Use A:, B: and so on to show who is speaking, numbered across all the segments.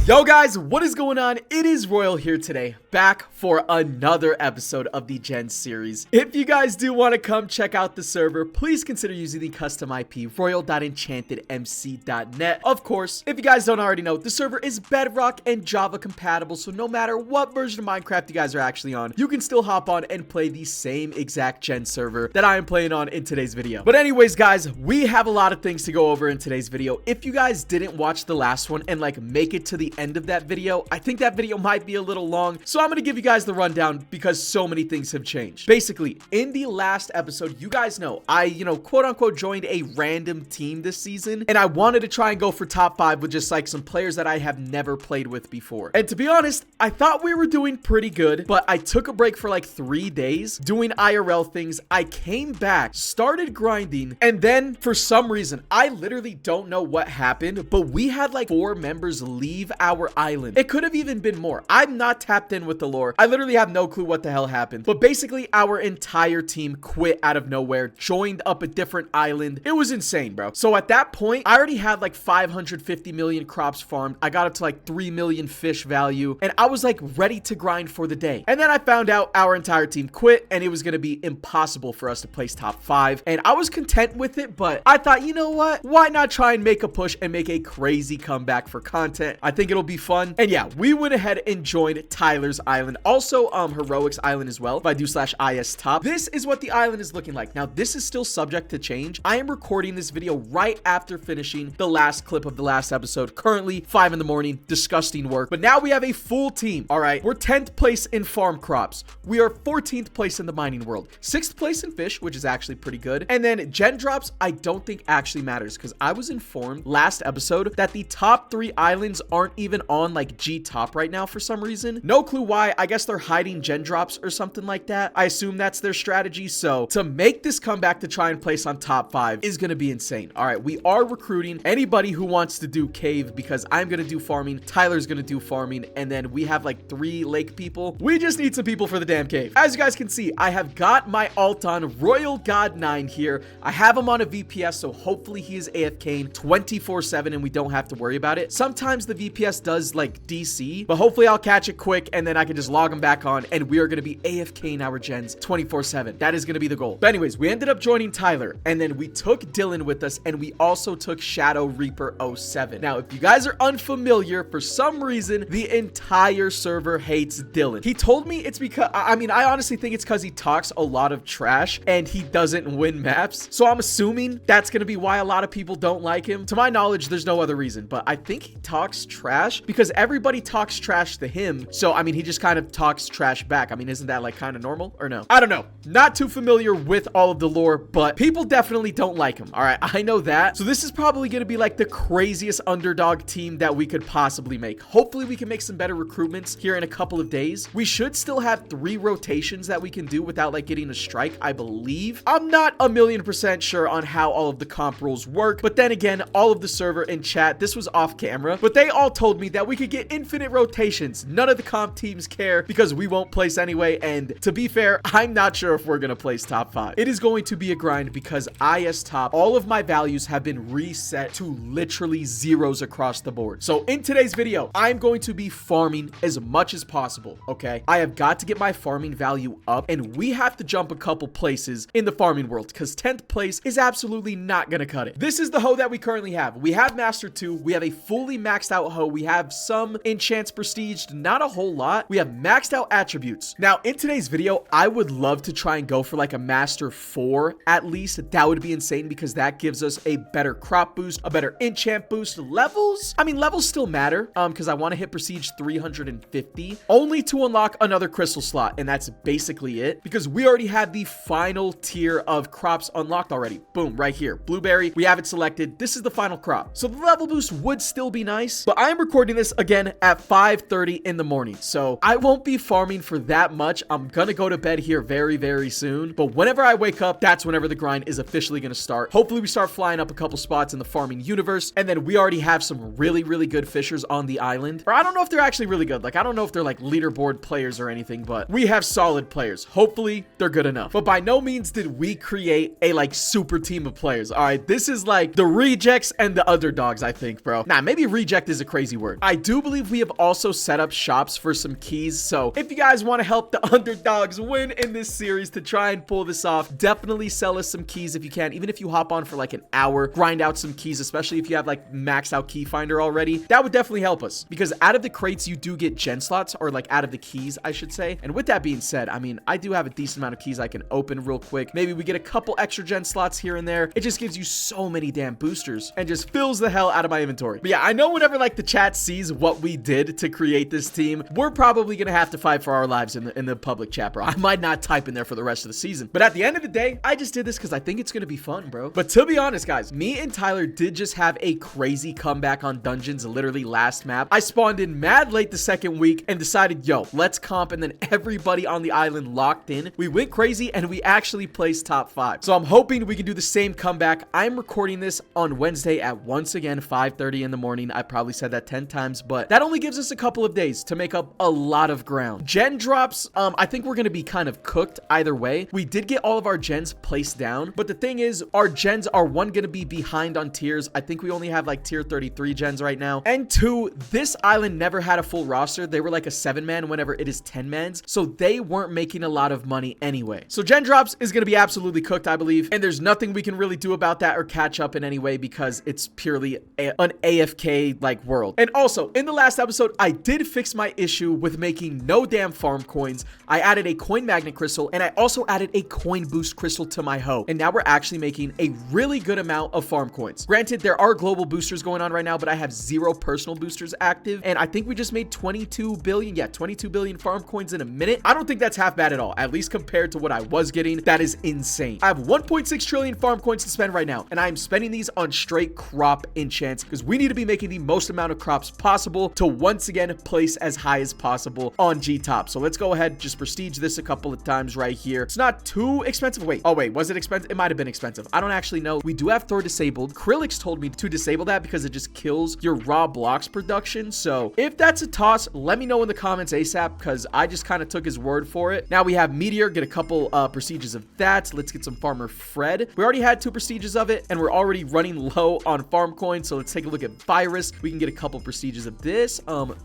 A: Yo guys, what is going on? It is Royal here today, back for another episode of the Gen series. If you guys do want to come check out the server, please consider using the custom IP royal.enchantedmc.net. Of course, if you guys don't already know, the server is Bedrock and Java compatible, so no matter what version of Minecraft you guys are actually on, you can still hop on and play the same exact Gen server that I am playing on in today's video. But anyways guys, we have a lot of things to go over in today's video. If you guys didn't watch the last one and like make it to the end of that video, I think that video might be a little long, so I'm gonna give you guys the rundown because so many things have changed. Basically, in the last episode, you guys know I, quote unquote joined a random team this season, and I wanted to try and go for top 5 with just like some players that I have never played with before. And to be honest, I thought we were doing pretty good, but I took a break for like 3 days doing IRL things. I came back, started grinding, and then for some reason, I literally don't know what happened, but we had like 4 members leave our island. It could have even been more. I'm not tapped in with the lore. I literally have no clue what the hell happened. But basically, our entire team quit out of nowhere, joined up a different island. It was insane, bro. So at that point, I already had like 550 million crops farmed. I got up to like 3 million fish value, and I was like ready to grind for the day. And then I found out our entire team quit, and it was going to be impossible for us to place top 5. And I was content with it, but I thought, you know what? Why not try and make a push and make a crazy comeback for content? I think it'll be fun. And yeah, we went ahead and joined Tyler's island, also Heroic's island as well. If I do /is top, this is what the island is looking like. Now this is still subject to change. I am recording this video right after finishing the last clip of the last episode, currently 5 in the morning. Disgusting work, but now we have a full team. All right, we're 10th place in farm crops, we are 14th place in the mining world, 6th place in fish, which is actually pretty good. And then gen drops, I don't think actually matters, because I was informed last episode that the top 3 islands aren't even on like G top right now for some reason. No clue why. I guess they're hiding gen drops or something like that. I assume that's their strategy. So to make this comeback to try and place on top 5 is going to be insane. All right, we are recruiting anybody who wants to do cave, because I'm going to do farming, Tyler's going to do farming, and then we have like 3 lake people. We just need some people for the damn cave. As you guys can see, I have got my alt on Royal God 9 here. I have him on a VPS, so hopefully he is AFKing 24/7 and we don't have to worry about it. Sometimes the VPS does like DC, but hopefully I'll catch it quick and then I can just log him back on and we are going to be AFKing our gens 24/7. That is going to be the goal. But anyways, we ended up joining Tyler, and then we took Dylan with us, and we also took Shadow Reaper 07. Now, if you guys are unfamiliar, for some reason, the entire server hates Dylan. He told me it's because, I mean, I honestly think it's because he talks a lot of trash and he doesn't win maps. So I'm assuming that's going to be why a lot of people don't like him. To my knowledge, there's no other reason, but I think he talks trash because everybody talks trash to him. So, I mean, he just kind of talks trash back. I mean, isn't that like kind of normal or no? I don't know. Not too familiar with all of the lore, but people definitely don't like him. All right, I know that. So this is probably going to be like the craziest underdog team that we could possibly make. Hopefully we can make some better recruitments here in a couple of days. We should still have 3 rotations that we can do without like getting a strike, I believe. I'm not 1,000,000% sure on how all of the comp rules work, but then again, all of the server and chat, this was off camera, but they all told me that we could get infinite rotations. None of the comp teams care because we won't place anyway, and to be fair, I'm not sure if we're gonna place top 5. It is going to be a grind because IS top, all of my values have been reset to literally zeros across the board. So in today's video, I'm going to be farming as much as possible, okay? I have got to get my farming value up, and we have to jump a couple places in the farming world because 10th place is absolutely not gonna cut it. This is the hoe that we currently have. We have Master 2, we have a fully maxed out hoe, we have some enchants prestiged, not a whole lot. We have maxed out attributes. Now in today's video, I would love to try and go for like a Master 4 at least. That would be insane because that gives us a better crop boost, a better enchant boost. Levels, I mean, levels still matter because I want to hit prestige 350 only to unlock another crystal slot, and that's basically it because we already have the final tier of crops unlocked already. Boom, right here, blueberry, we have it selected. This is the final crop, so the level boost would still be nice, but I am recording this again at 5:30 in the morning, so I won't be farming for that much. I'm gonna go to bed here very soon, but whenever I wake up, that's whenever the grind is officially gonna start. Hopefully we start flying up a couple spots in the farming universe, and then we already have some really good fishers on the island, or I don't know if they're actually really good. Like, I don't know if they're like leaderboard players or anything, but we have solid players. Hopefully they're good enough, but by no means did we create a like super team of players. All right, this is like the rejects and the underdogs, I think, bro. Nah, maybe reject is a crazy crazy work. I do believe we have also set up shops for some keys. So if you guys want to help the underdogs win in this series to try and pull this off, definitely sell us some keys if you can. Even if you hop on for like an hour, grind out some keys, especially if you have like maxed out key finder already, that would definitely help us, because out of the crates you do get gen slots, or like out of the keys I should say. And with that being said, I mean, I do have a decent amount of keys I can open real quick. Maybe we get a couple extra gen slots here and there. It just gives you so many damn boosters and just fills the hell out of my inventory. But yeah, I know whenever like the chat sees what we did to create this team, we're probably gonna have to fight for our lives in the public chat, bro. I might not type in there for the rest of the season, but at the end of the day, I just did this because I think it's gonna be fun, bro. But to be honest, guys, me and Tyler did just have a crazy comeback on dungeons literally last map. I spawned in mad late the second week and decided, yo, let's comp, and then everybody on the island locked in. We went crazy and we actually placed top 5. So I'm hoping we can do the same comeback. I'm recording this on Wednesday at once again 5:30 in the morning. I probably said that 10 times, but that only gives us a couple of days to make up a lot of ground. Gen drops, I think we're gonna be kind of cooked either way. We did get all of our gens placed down, but the thing is, our gens are one, gonna be behind on tiers. I think we only have like tier 33 gens right now, and 2, this island never had a full roster. They were like a 7-man whenever it is 10-mans, so they weren't making a lot of money anyway. So gen drops is gonna be absolutely cooked, I believe, and there's nothing we can really do about that or catch up in any way, because it's purely an AFK like world. And also, in the last episode, I did fix my issue with making no damn farm coins. I added a coin magnet crystal, and I also added a coin boost crystal to my hoe, and now we're actually making a really good amount of farm coins. Granted, there are global boosters going on right now, but I have 0 personal boosters active, and I think we just made 22 billion, yeah, 22 billion farm coins in a minute. I don't think that's half bad at all, at least compared to what I was getting. That is insane. I have 1.6 trillion farm coins to spend right now, and I'm spending these on straight crop enchants, because we need to be making the most amount of crops possible to once again place as high as possible on G-top. So let's go ahead, just prestige this a couple of times right here. It's not too expensive. Wait, oh wait, was it expensive? It might have been expensive. I don't actually know. We do have Thor disabled. Krillix told me to disable that because it just kills your raw blocks production. So if that's a toss, let me know in the comments ASAP, because I just kind of took his word for it. Now we have Meteor, get a couple prestiges of that. Let's get some Farmer Fred. We already had 2 prestiges of it, and we're already running low on farm coins. So let's take a look at Virus. We can get a couple prestiges of this.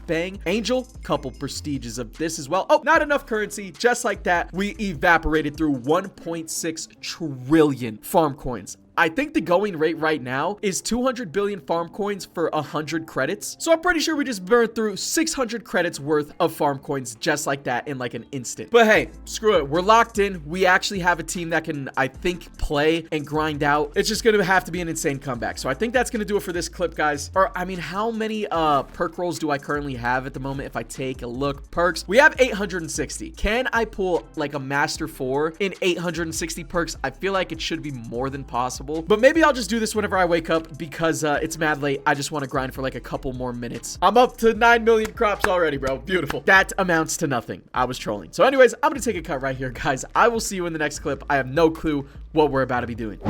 A: Bang. Angel, couple prestiges of this as well. Oh, not enough currency. Just like that, we evaporated through 1.6 trillion farm coins. I think the going rate right now is 200 billion farm coins for 100 credits. So I'm pretty sure we just burned through 600 credits worth of farm coins just like that in like an instant. But hey, screw it. We're locked in. We actually have a team that can, I think, play and grind out. It's just going to have to be an insane comeback. So I think that's going to do it for this clip, guys. Or, I mean, how many perk rolls do I currently have at the moment? If I take a look, perks, we have 860. Can I pull like a master 4 in 860 perks? I feel like it should be more than possible. But maybe I'll just do this whenever I wake up, because it's mad late. I just want to grind for like a couple more minutes. I'm up to 9 million crops already, bro. Beautiful. That amounts to nothing. I was trolling. So anyways, I'm going to take a cut right here, guys. I will see you in the next clip. I have no clue what we're about to be doing.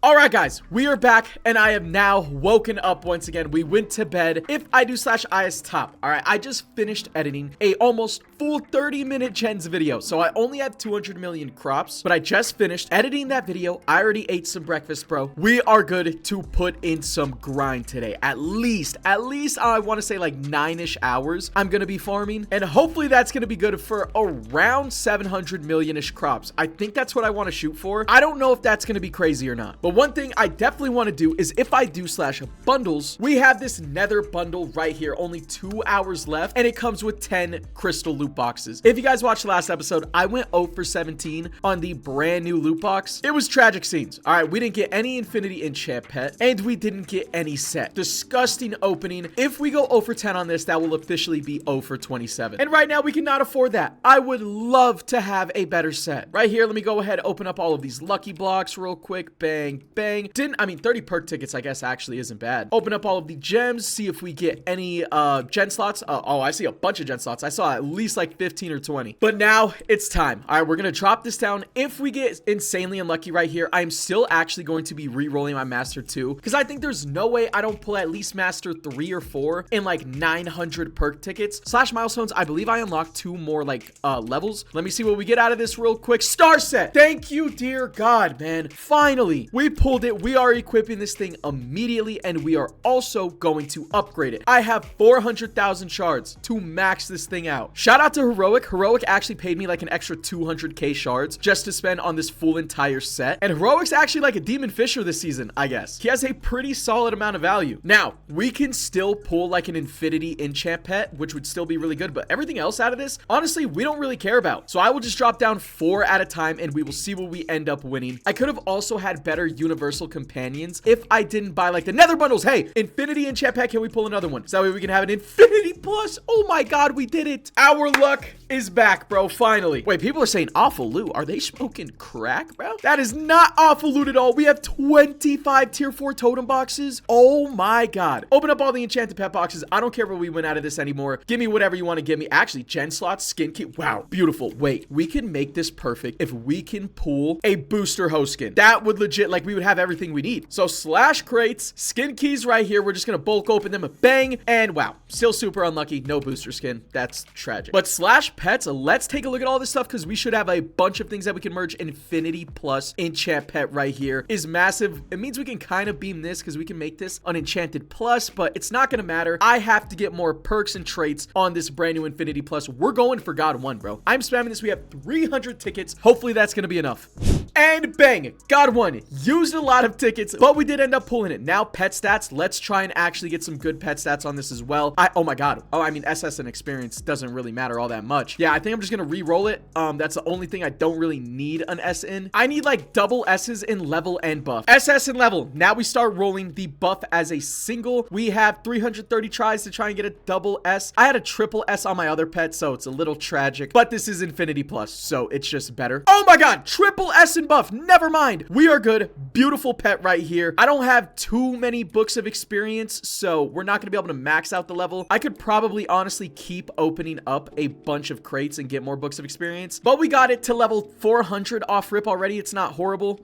A: All right, guys, we are back, and I am now woken up once again. We went to bed. If I do /IS top, all right, I just finished editing a almost full 30-minute gens video. So I only have 200 million crops, but I just finished editing that video. I already ate some breakfast, bro. We are good to put in some grind today. At least I want to say like 9-ish hours I'm going to be farming, and hopefully that's going to be good for around 700 million-ish crops. I think that's what I want to shoot for. I don't know if that's going to be crazy or not, but one thing I definitely want to do is, if I do /bundles, we have this nether bundle right here, only 2 hours left, and it comes with 10 crystal loot boxes. If you guys watched the last episode, I went 0 for 17 on the brand new loot box. It was tragic scenes. All right, we didn't get any infinity enchant pet, and we didn't get any set. Disgusting opening. If we go 0 for 10 on this, that will officially be 0 for 27. And right now, we cannot afford that. I would love to have a better set. Right here, let me go ahead, open up all of these lucky blocks real quick. Bang, bang. 30 perk tickets, I guess, actually isn't bad. Open up all of the gems, see if we get any gen slots. Oh, I see a bunch of gen slots. I saw at least like 15 or 20. But now it's time. All right, we're gonna drop this down. If we get insanely unlucky right here, I'm still actually going to be re-rolling my master 2, because I think there's no way I don't pull at least master 3 or 4 in like 900 perk tickets /milestones. I believe I unlocked 2 more like levels. Let me see what we get out of this real quick. Star set. Thank you, dear God, man. Finally, we We pulled it. We are equipping this thing immediately, and we are also going to upgrade it. I have 400,000 shards to max this thing out. Shout out to Heroic. Heroic actually paid me like an extra 200k shards just to spend on this full entire set. And Heroic's actually like a demon fisher this season, I guess. He has a pretty solid amount of value. Now, we can still pull like an infinity enchant pet, which would still be really good, but everything else out of this, honestly, we don't really care about. So I will just drop down 4 at a time and we will see what we end up winning. I could have also had better universal companions if I didn't buy like the nether bundles. Hey, infinity enchant pet, can we pull another one? So that way we can have an infinity plus. Oh my god, we did it. Our luck is back, bro, finally. Wait, people are saying awful loot. Are they smoking crack, bro? That is not awful loot at all. We have 25 tier 4 totem boxes. Oh my god. Open up all the enchanted pet boxes. I don't care what we win out of this anymore. Give me whatever you want to give me. Actually, gen slots, skin key. Wow, beautiful. Wait, we can make this perfect if we can pull a booster host skin. That would legit, like, we would have everything we need. So slash crates, skin keys right here. We're just gonna bulk open them, bang, and wow, still super unlucky. No booster skin. That's tragic. But slash pets, let's take a look at all this stuff because we should have a bunch of things that we can merge. Infinity plus enchant pet right here is massive. It means we can kind of beam this because we can make this an enchanted plus, but it's not gonna matter. I have to get more perks and traits on this brand new infinity plus. We're going for God 1, bro. I'm spamming this. We have 300 tickets. Hopefully that's gonna be enough. And bang, God 1. Used a lot of tickets, but we did end up pulling it. Now pet stats. Let's try and actually get some good pet stats on this as well. Oh my god. Oh, I mean, SS and experience doesn't really matter all that much. Yeah, I think I'm just gonna re-roll it. That's the only thing I don't really need an S in. I need like double S's in level and buff. SS and level. Now we start rolling the buff as a single. We have 330 tries to try and get a double S. I had a triple S on my other pet, so it's a little tragic, but this is infinity plus, so it's just better. Oh my god, triple S and buff. Never mind. We are good. Beautiful pet right here. I don't have too many books of experience, so we're not going to be able to max out the level. I could probably honestly keep opening up a bunch of crates and get more books of experience, but we got it to level 400 off rip already. It's not horrible.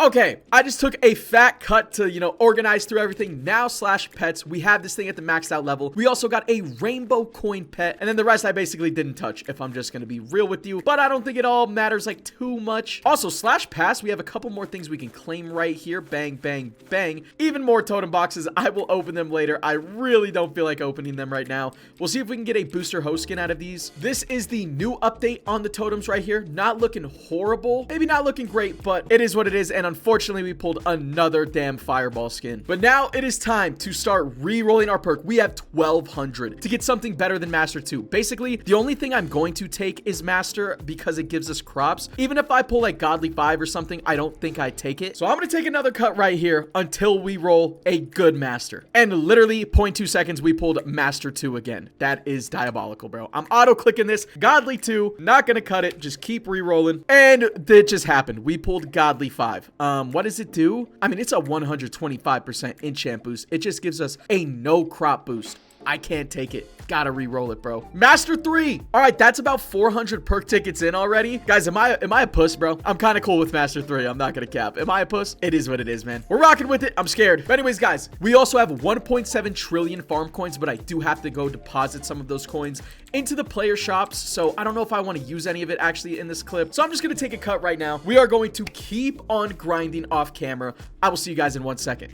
A: Okay, I just took a fat cut to, you know, organize through everything. Now slash pets, we have this thing at the maxed out level. We also got a rainbow coin pet, and then the rest I basically didn't touch, if I'm just gonna be real with you, but I don't think it all matters like too much. Also, slash pass, we have a couple more things we can claim right here. Bang, bang, bang. Even more totem boxes. I will open them later. I really don't feel like opening them right now. We'll see if we can get a booster host skin out of these. This is the new update on the totems right here. Not looking horrible. Maybe not looking great, but it is what it is, and unfortunately, we pulled another damn fireball skin. But now it is time to start re-rolling our perk. We have 1,200 to get something better than Master 2. Basically, the only thing I'm going to take is Master because it gives us crops. Even if I pull like Godly 5 or something, I don't think I'd take it. So I'm going to take another cut right here until we roll a good Master. And literally 0.2 seconds, we pulled Master 2 again. That is diabolical, bro. I'm auto-clicking this. Godly 2, not going to cut it. Just keep re-rolling. And it just happened. We pulled Godly 5. What does it do? I mean, it's a 125% enchant boost. It just gives us a no crop boost. I can't take it. Gotta re-roll it, bro. Master 3. All right, that's about 400 perk tickets in already. Guys, am I a puss, bro? I'm kind of cool with Master 3. I'm not gonna cap. Am I a puss? It is what it is, man. We're rocking with it. I'm scared. But anyways, guys, we also have 1.7 trillion farm coins, but I do have to go deposit some of those coins into the player shops. So I don't know if I want to use any of it actually in this clip. So I'm just gonna take a cut right now. We are going to keep on grinding off camera. I will see you guys in 1 second.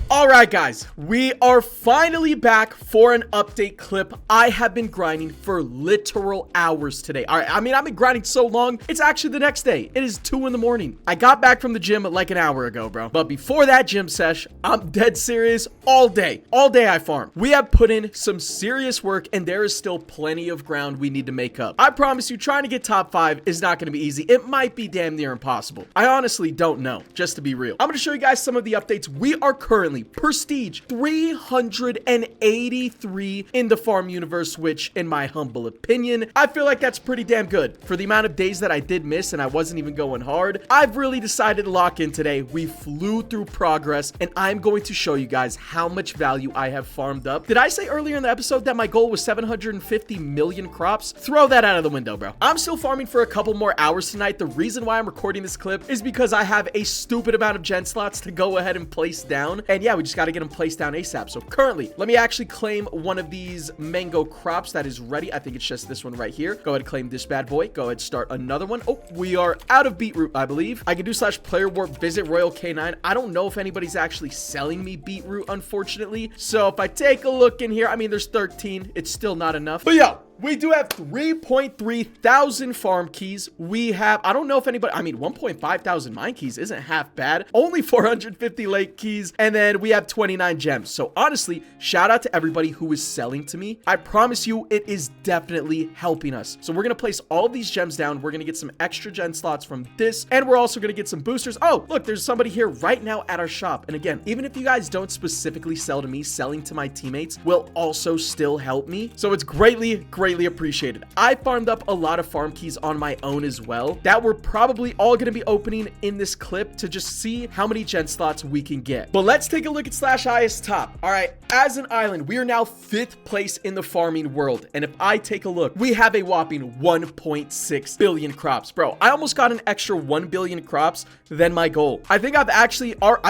A: All right, guys, we are finally back for an update clip. I have been grinding for literal hours today. All right, I mean, I've been grinding so long, it's actually the next day. It is 2 in the morning. I got back from the gym like an hour ago, bro. But before that gym sesh, I'm dead serious all day. All day I farm. We have put in some serious work, and there is still plenty of ground we need to make up. I promise you, trying to get top 5 is not going to be easy. It might be damn near impossible. I honestly don't know, just to be real. I'm going to show you guys some of the updates. We are currently prestige 383 in the farm universe, which in my humble opinion, I feel like that's pretty damn good for the amount of days that I did miss and I wasn't even going hard. I've really decided to lock in today. We flew through progress, and I'm going to show you guys how much value I have farmed up. Did I say earlier in the episode that my goal was 750 million crops? Throw that out of the window, bro. I'm still farming for a couple more hours tonight. The reason why I'm recording this clip is because I have a stupid amount of gen slots to go ahead and place down, and And yeah, we just got to get them placed down ASAP. So currently, let me actually claim one of these mango crops that is ready. I think it's just this one right here. Go ahead and claim this bad boy. Go ahead and start another one. Oh, we are out of beetroot, I believe. I can do /player warp visit Royal K9. I don't know if anybody's actually selling me beetroot, unfortunately. So if I take a look in here, I mean, there's 13. It's still not enough. But yeah, we do have 3.3 thousand farm keys. We have, I don't know if anybody, I mean, 1.5 thousand mine keys isn't half bad. Only 450 lake keys. And then we have 29 gems. So honestly, shout out to everybody who is selling to me. I promise you, it is definitely helping us. So we're going to place all of these gems down. We're going to get some extra gen slots from this. And we're also going to get some boosters. Oh, look, there's somebody here right now at our shop. And again, even if you guys don't specifically sell to me, selling to my teammates will also still help me. So it's greatly appreciated. I farmed up a lot of farm keys on my own as well that we're probably all going to be opening in this clip to just see how many gen slots we can get. But let's take a look at /highest top. All right, as an island, we are now 5th place in the farming world. And if I take a look, we have a whopping 1.6 billion crops. Bro, I almost got an extra 1 billion crops than my goal. I think I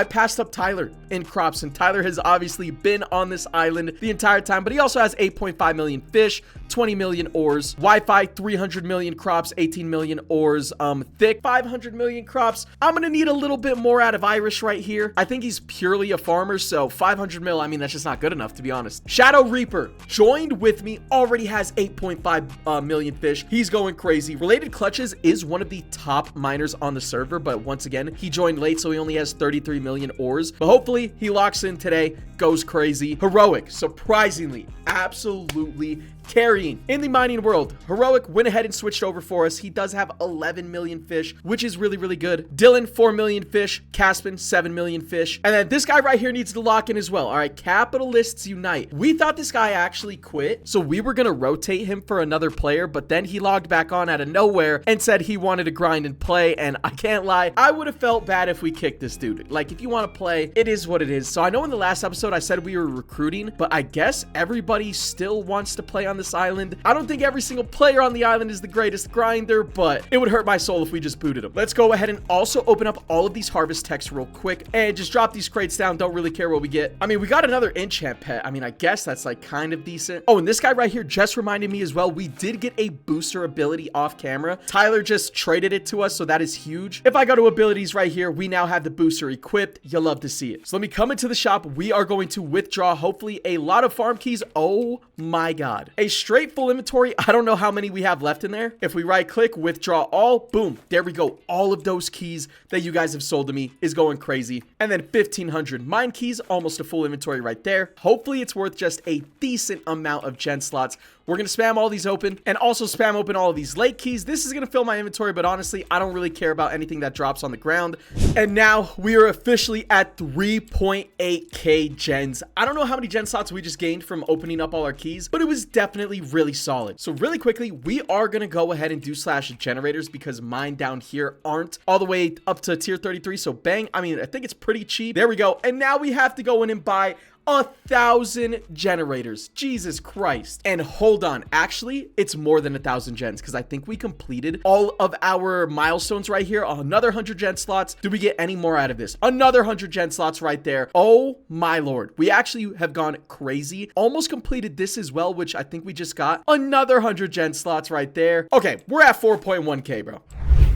A: passed up Tyler in crops, and Tyler has obviously been on this island the entire time, but he also has 8.5 million fish, 20 million ores, Wi-Fi, 300 million crops, 18 million ores, thick, 500 million crops. I'm gonna need a little bit more out of Irish right here. I think he's purely a farmer, so 500 mil, I mean, that's just not good enough, to be honest. Shadow Reaper joined with me, already has 8.5 million fish. He's going crazy. Related Clutches is one of the top miners on the server, but once again, he joined late, so he only has 33 million ores, but hopefully he locks in today, goes crazy. Heroic, surprisingly, absolutely carrying in the mining world. Heroic went ahead and switched over for us. He does have 11 million fish, which is really good. Dylan, 4 million fish. Caspin, 7 million fish. And then this guy right here needs to lock in as well. All right, capitalists unite. We thought this guy actually quit, so we were gonna rotate him for another player, but then he logged back on out of nowhere and said he wanted to grind and play. And I can't lie, I would have felt bad if we kicked this dude. Like, if you want to play, it is what it is. So I know in the last episode I said we were recruiting, but I guess everybody still wants to play on this island. I don't think every single player on the island is the greatest grinder, but it would hurt my soul if we just booted him. Let's go ahead and also open up all of these harvest techs real quick and just drop these crates down. Don't really care what we get. I mean, we got another enchant pet. I mean, I guess that's like kind of decent. Oh, and this guy right here just reminded me as well, we did get a booster ability off camera. Tyler just traded it to us, so that is huge. If I go to abilities right here, we now have the booster equipped. You'll love to see it. So let me come into the shop. We are going to withdraw hopefully a lot of farm keys. Oh my god, a straight full inventory. I don't know how many we have left in there. If we right click, withdraw all, boom, there we go. All of those keys that you guys have sold to me is going crazy. And then 1500 mine keys, almost a full inventory right there. Hopefully it's worth just a decent amount of gen slots. We're going to spam all these open and also spam open all of these lake keys. This is going to fill my inventory, but honestly, I don't really care about anything that drops on the ground. And now we are officially at 3.8k gens. I don't know how many gen slots we just gained from opening up all our keys, but it was definitely really solid. So really quickly, we are going to go ahead and do /generators because mine down here aren't all the way up to tier 33. So bang, I mean, I think it's pretty cheap. There we go. And now we have to go in and buy 1,000 generators. Jesus Christ. And hold on, actually it's more than 1,000 gens because I think we completed all of our milestones right here. Another 100 gen slots. Do we get any more out of this? Another 100 gen slots right there. Oh my lord, we actually have gone crazy. Almost completed this as well, which I think we just got another 100 gen slots right there. Okay, we're at 4.1k, bro.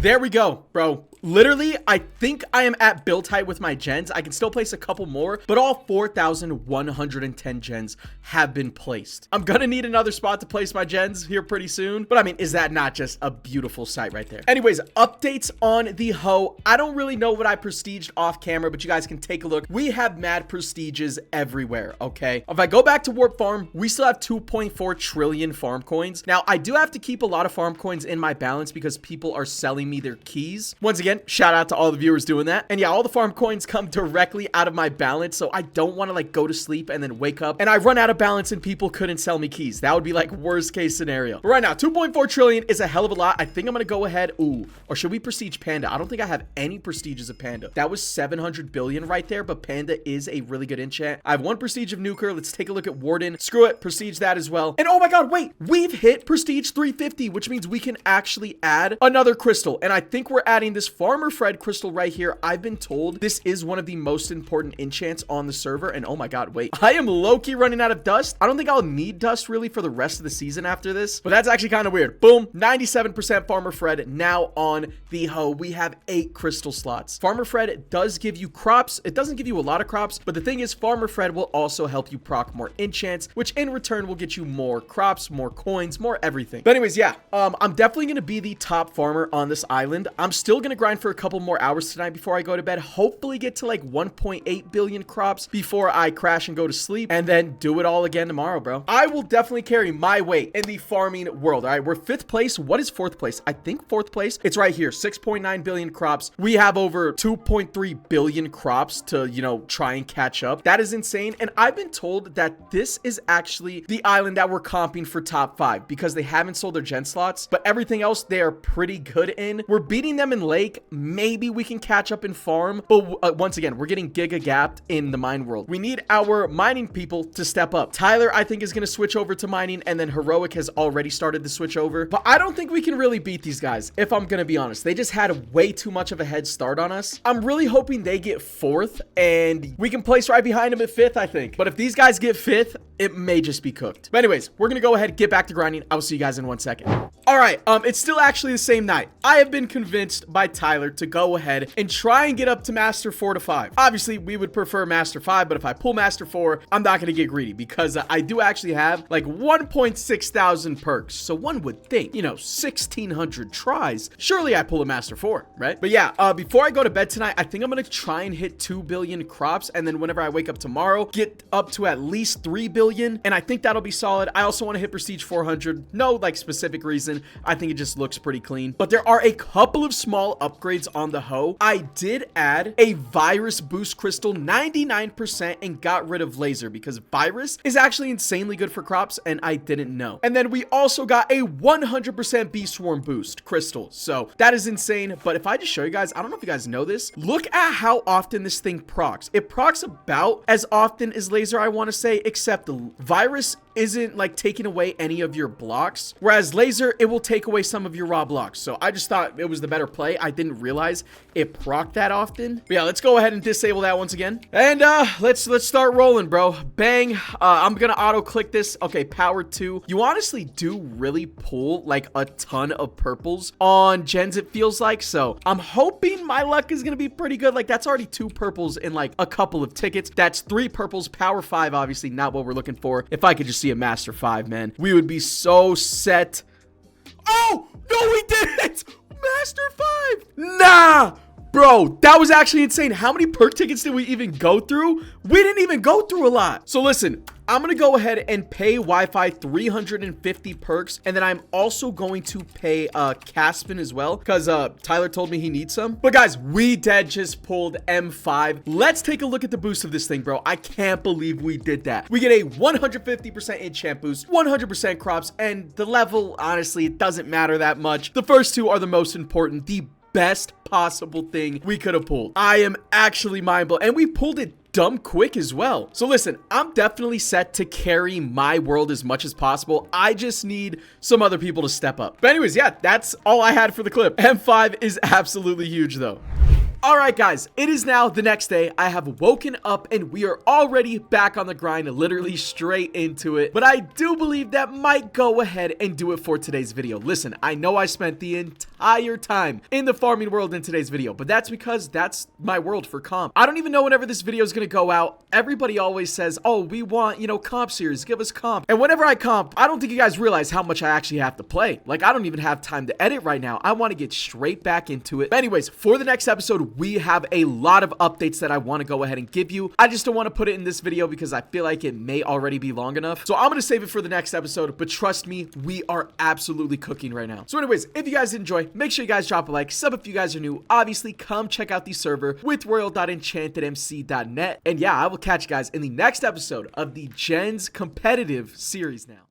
A: There we go, bro. Literally, I think I am at build height with my gens. I can still place a couple more, but all 4,110 gens have been placed. I'm gonna need another spot to place my gens here pretty soon, but I mean, is that not just a beautiful sight right there? Anyways, updates on the hoe. I don't really know what I prestiged off camera, but you guys can take a look. We have mad prestiges everywhere, okay? If I go back to Warp Farm, we still have 2.4 trillion farm coins. Now, I do have to keep a lot of farm coins in my balance because people are selling me their keys. Once again, shout out to all the viewers doing that. And yeah, all the farm coins come directly out of my balance, so I don't want to like go to sleep and then wake up and I run out of balance and people couldn't sell me keys. That would be like worst case scenario. But right now, 2.4 trillion is a hell of a lot. I think I'm gonna go ahead. Ooh, or should we prestige Panda? I don't think I have any prestiges of Panda. That was 700 billion right there, but Panda is a really good enchant. I have one prestige of Nuker. Let's take a look at Warden. Screw it, prestige that as well. And oh my god, wait, we've hit prestige 350, which means we can actually add another crystal. And I think we're adding this Farmer Fred crystal right here. I've been told this is one of the most important enchants on the server. And oh my god, wait, I am low-key running out of dust. I don't think I'll need dust really for the rest of the season after this, but that's actually kind of weird. Boom, 97% Farmer Fred now on the hoe. We have 8 crystal slots. Farmer Fred does give you crops. It doesn't give you a lot of crops, but the thing is, Farmer Fred will also help you proc more enchants, which in return will get you more crops, more coins, more everything. But anyways, yeah, I'm definitely going to be the top farmer on this island. I'm still going to grind for a couple more hours tonight before I go to bed. Hopefully get to like 1.8 billion crops before I crash and go to sleep, and then do it all again tomorrow, bro. I will definitely carry my weight in the farming world. All right, we're 5th place. What is 4th place? I think 4th place. It's right here, 6.9 billion crops. We have over 2.3 billion crops to, you know, try and catch up. That is insane. And I've been told that this is actually the island that we're comping for top 5 because they haven't sold their gen slots, but everything else they are pretty good in. We're beating them in lake. Maybe we can catch up in farm, but once again, we're getting giga gapped in the mine world. We need our mining people to step up. Tyler, I think, is going to switch over to mining, and then Heroic has already started to switch over, but I don't think we can really beat these guys, if I'm going to be honest. They just had way too much of a head start on us. I'm really hoping they get 4th, and we can place right behind them at 5th, I think. But if these guys get 5th, it may just be cooked. But anyways, we're going to go ahead, get back to grinding. I will see you guys in 1 second. All right, it's still actually the same night. I have been convinced by Tyler to go ahead and try and get up to Master 4 to 5. Obviously, we would prefer Master 5, but if I pull Master 4, I'm not going to get greedy because I do actually have like 1.6 thousand perks. So one would think, you know, 1,600 tries. Surely I pull a Master 4, right? But yeah, before I go to bed tonight, I think I'm going to try and hit 2 billion crops. And then whenever I wake up tomorrow, get up to at least 3 billion. And I think that'll be solid. I also want to hit Prestige 400. No like specific reason. I think it just looks pretty clean. But there are a couple of small upgrades on the hoe. I did add a virus boost crystal 99% and got rid of laser because virus is actually insanely good for crops and I didn't know. And then we also got a 100% bee swarm boost crystal. So that is insane. But if I just show you guys, I don't know if you guys know this. Look at how often this thing procs. It procs about as often as laser, I want to say, except the virus isn't like taking away any of your blocks, whereas laser, it will take away some of your raw blocks. So I just thought it was the better play. I didn't realize it proc that often. But yeah, let's go ahead and disable that once again, and let's start rolling, bro. Bang. I'm gonna auto click this. Okay, power 2. You honestly do really pull like a ton of purples on gens, it feels like. So I'm hoping my luck is gonna be pretty good. Like that's already 2 purples in like a couple of tickets. That's 3 purples. Power 5, obviously not what we're looking for. If I could just see a Master 5, man, we would be so set. Oh no, we did it! Master 5. Nah, bro, that was actually insane. How many perk tickets did we even go through? We didn't even go through a lot. So listen, I'm gonna go ahead and pay Wi-Fi 350 perks, and then I'm also going to pay Caspin as well because Tyler told me he needs some. But guys, we dead just pulled M5. Let's take a look at the boost of this thing, bro. I can't believe we did that. We get a 150% enchant boost, 100% crops, and the level, honestly, it doesn't matter that much. The first 2 are the most important. The best possible thing we could have pulled. I am actually mind blown, and we pulled it dumb quick as well. So listen, I'm definitely set to carry my world as much as possible. I just need some other people to step up. But anyways, yeah, that's all I had for the clip. M5 is absolutely huge though. All right, guys, it is now the next day. I have woken up and we are already back on the grind, literally straight into it. But I do believe that might go ahead and do it for today's video. Listen, I know I spent the entire time in the farming world in today's video, but that's because that's my world for comp. I don't even know whenever this video is going to go out. Everybody always says, oh, we want, you know, comp series, give us comp. And whenever I comp, I don't think you guys realize how much I actually have to play. Like, I don't even have time to edit right now. I want to get straight back into it. But anyways, for the next episode, we have a lot of updates that I want to go ahead and give you. I just don't want to put it in this video because I feel like it may already be long enough. So I'm going to save it for the next episode, but trust me, we are absolutely cooking right now. So anyways, if you guys enjoy, make sure you guys drop a like, sub if you guys are new. Obviously, come check out the server with royal.enchantedmc.net. And yeah, I will catch you guys in the next episode of the Gens competitive series now.